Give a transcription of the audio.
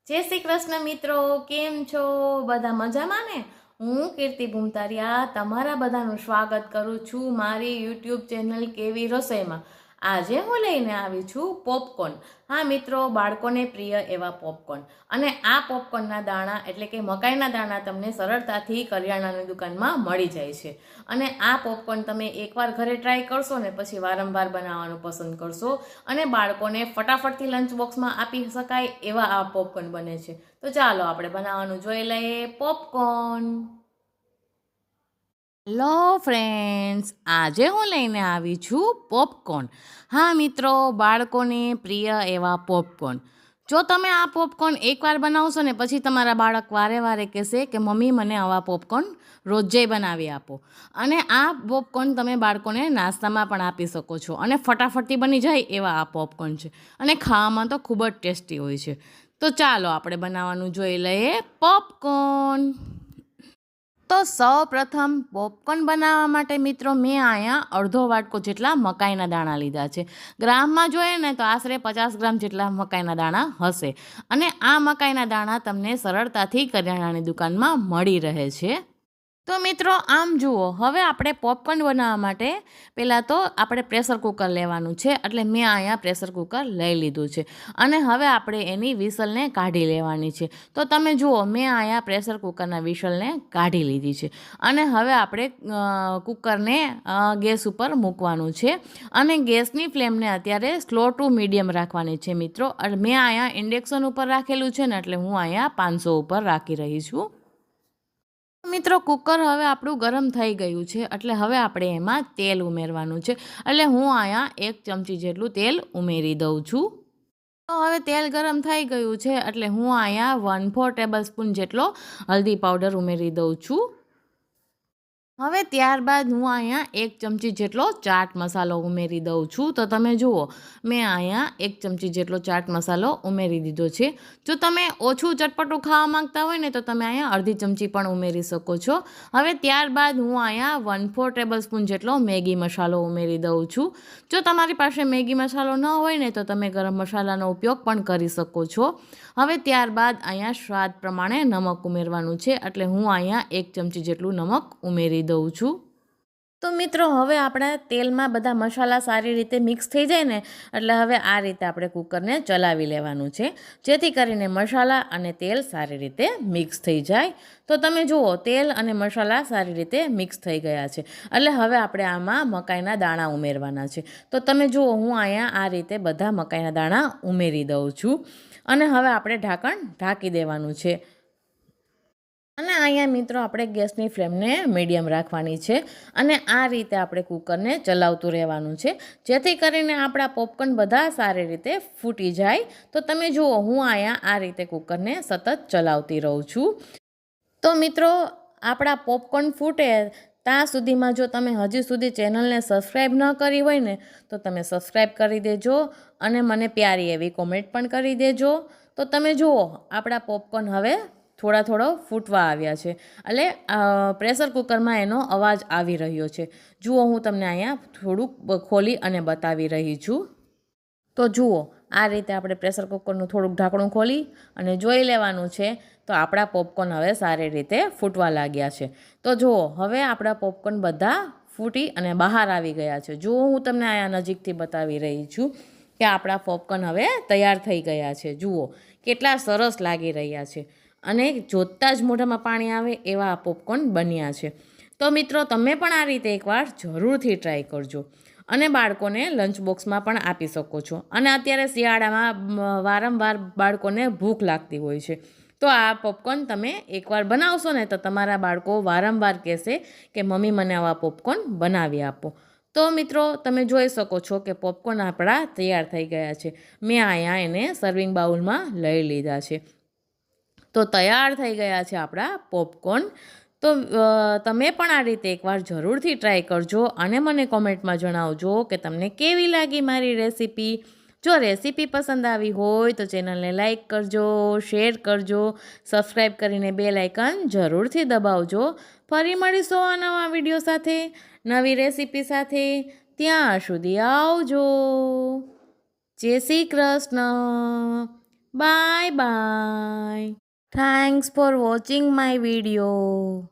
जय श्री कृष्ण मित्रों, केम छो? बधा मजामां ने? हूँ कीर्ति भूमतारिया तमारा बधानुं स्वागत करूँ छूं मारी यूट्यूब चेनल केवी रसोईमां। आज हूँ लईने आवी छूं पॉपकॉर्न। हाँ मित्रों, बाळकोने प्रिय एवा पॉपकॉर्न। अने आ पॉपकॉर्नना दाणा एटले के मकाईना दाणा तमने सरळताथी करियाणानी दुकानमां मळी जाय छे। अने आ पॉपकॉर्न तमे एकवार घरे ट्राय करशो ने पछी वारंवार बनाववानुं पसंद करशो अने बाळकोने फटाफटथी लंच बोक्समां आपी शकाय एवा आ पॉपकॉर्न बने छे। तो चालो आपणे बनाववानुं जोई लईए पॉपकॉर्न। हेलो फ्रेंड्स, आज हूँ लईने आवी छूं पॉपकॉर्न। हाँ मित्रों, बाळकोने प्रिय एवा पॉपकॉर्न। जो तमे आ पॉपकॉर्न एक वार बनावशो ने पछी तमारा बाळक वारे वारे कहेशे के मम्मी मने आवा पॉपकॉर्न रोजे बनावी आपो। अने आ पॉपकॉर्न तमे बाळकोने नाસ્તામાં પણ આપી શકો છો અને ફટાફટથી બની જાય એવા આ પॉपकॉर्न છે અને ખાવામાં તો ખૂબ જ ટેસ્ટી હોય છે। તો ચાલો આપણે બનાવવાનું જોઈ લઈએ પॉपकॉर्न। तो सौ प्रथम पॉपकॉर्न बनावा माटे मित्रों मैं आया अर्धो वाटको जेटला मकाईना दाणा लीधा छे। ग्राम में जोईए ने तो आशरे 50 ग्राम जेटला मकाईना दाणा हशे अने आ मकाईना दाणा तमने सरळताथी करियाणानी दुकानमां मळी रहे छे। तो मित्रों आम जुओ, हवे आपणे पॉपकॉर्न बनाववा माटे पहेला तो आपणे प्रेशर कूकर लेवानुं छे। एटले मैं आया प्रेशर कूकर लई लीधुं छे अने हवे आपणे एनी विसलने काढी लेवानी छे। तो तमे जुओ मैं आया प्रेशर कूकरना विसलने काढी लीधी छे अने हवे आपणे कूकरने गैस उपर मूकवानुं छे अने गैसनी फ्लेમને अत्यारे स्लो टू मीडियम राखवानी छे मित्रों। मैं आया इंडक्शन उपर राखेलुं छे ने एटले हूँ आया 500 उपर राखी रही छुं। मित्रों कूकर हवे आपणुं गरम थई गयुं छे एटले हवे आपणे एमां तेल उमेरवानुं छे। एटले हूँ आया 1 चमची जेटलुं तेल उमेरी दઉં છું। तो हवे तेल गरम थई गयुं छे एटले हूँ आया 1/4 टेबलस्पून जेटलो हल्दी पाउडर उमेरी दઉં છું। हवे त्यारबाद हूँ अहींया 1 चमची जेटलो चाट मसालो उमेरी दઉં છું। तो तमे जुओ मैं अहींया 1 चमची जेटलो चाट मसालो उमेरी दीधो छे। जो तमे ओछुं चटपटुं खावा मांगता होय ने तो तमे अहींया अर्धी चमची पण उमेरी शको छो। हवे त्यारबाद हूँ अहींया 1/4 टेबलस्पून जेटलो मैगी मसालो उमेरी दઉં છું। जो तमारी पासे मैगी मसालो न होय ने तो तमे गरम मसालानो उपयोग पण करी शको छो। हवे त्यारबाद अहींया स्वाद प्रमाणे नमक उमेरवानुं छे एटले हूँ अहींया 1 चमची जेटलुं नमक उमेरी दઉં છું। तो मित्रों हवे आपणा तेलमां बधा मसाला सारी रीते मिक्स थई जाय ने एटले हवे आ रीते आपणे कूकरने चलावी लेवानुं छे जेथी करीने मसाला अने तेल सारी रीते मिक्स थई जाय। तो तमे जुओ तेल अने मसाला सारी रीते मिक्स थई गया छे एटले हवे आपणे आमां मकाईना दाणा उमेरवाना छे। तो तमे जुओ हूँ अहींया आ रीते बधा मकाईना दाणा उमेरी दઉં છું अने हवे आपणे ढांकण ढांकी देवानुं छे अने अहींया मित्रों आपणे गैसनी फ्लेમને मीडियम राखवानी छे अने आ रीते आपणे कूकरने चलावतुं रहेवानुं छे जेथी करीने आपणा पॉपकॉर्न बधा सारी रीते फूटी जाय। तो तमे जुओ हूँ अहींया आ रीते कूकरने सतत चलावती रहूं छुं। तो मित्रों आपणा पॉपकॉर्न फूटे ત્યાં સુધીમાં જો તમે હજી સુધી ચેનલને સબસ્ક્રાઈબ ન કરી હોય ને તો તમે સબસ્ક્રાઈબ કરી દેજો અને મને પ્યારી એવી કોમેન્ટ પણ કરી દેજો। તો તમે જુઓ આપણા પોપકોર્ન હવે થોડો ફૂટવા આવ્યા છે એટલે પ્રેશર કુકરમાં એનો અવાજ આવી રહ્યો છે। જુઓ હું તમને અહીંયા થોડુંક ખોલી અને બતાવી રહી છું। તો જુઓ આ રીતે આપણે પ્રેશર કુકરનું થોડુંક ઢાંકણું ખોલી અને જોઈ લેવાનું છે તો આપણા પોપકોર્ન હવે સારી રીતે ફૂટવા લાગ્યા છે। તો જુઓ હવે આપણા પોપકોર્ન બધા ફૂટી અને બહાર આવી ગયા છે। જુઓ હું તમને અહીંયા નજીકથી બતાવી રહી છું કે આપણા પોપકોર્ન હવે તૈયાર થઈ ગયા છે। જુઓ કેટલા સરસ લાગી રહ્યા છે અને જોતાં જ મોઢામાં પાણી આવે એવા આ પોપકોર્ન બન્યા છે। તો મિત્રો તમે પણ આ રીતે એકવાર જરૂરથી ટ્રાય કરજો અને બાળકોને લંચ બોક્સમાં પણ આપી શકો છો। અને અત્યારે શિયાળામાં વારંવાર બાળકોને ભૂખ લાગતી હોય છે તો આ પોપકોર્ન તમે એકવાર બનાવશો ને તો તમારા બાળકો વારંવાર કહેશે કે મમ્મી મને આવા પોપકોર્ન બનાવી આપો। તો મિત્રો તમે જોઈ શકો છો કે પોપકોર્ન આપણા તૈયાર થઈ ગયા છે। મેં અહીંયા એને સર્વિંગ બાઉલમાં લઈ લીધા છે। તો તૈયાર થઈ ગયા છે આપણા પોપકોર્ન। તો તમે પણ આ રીતે એકવાર જરૂરથી ટ્રાય કરજો અને મને કોમેન્ટમાં જણાવજો કે તમને કેવી લાગી મારી રેસીપી। જો રેસીપી પસંદ આવી હોય તો ચેનલને લાઈક કરજો, શેર કરજો, સબસ્ક્રાઈબ કરીને બેલ આઇકન જરૂરથી દબાવજો। ફરી મળીશું આ નવા વિડીયો સાથે, નવી રેસીપી સાથે। ત્યાં સુધી આવજો। જય Shri Krishna. Bye bye. Thanks for watching my video.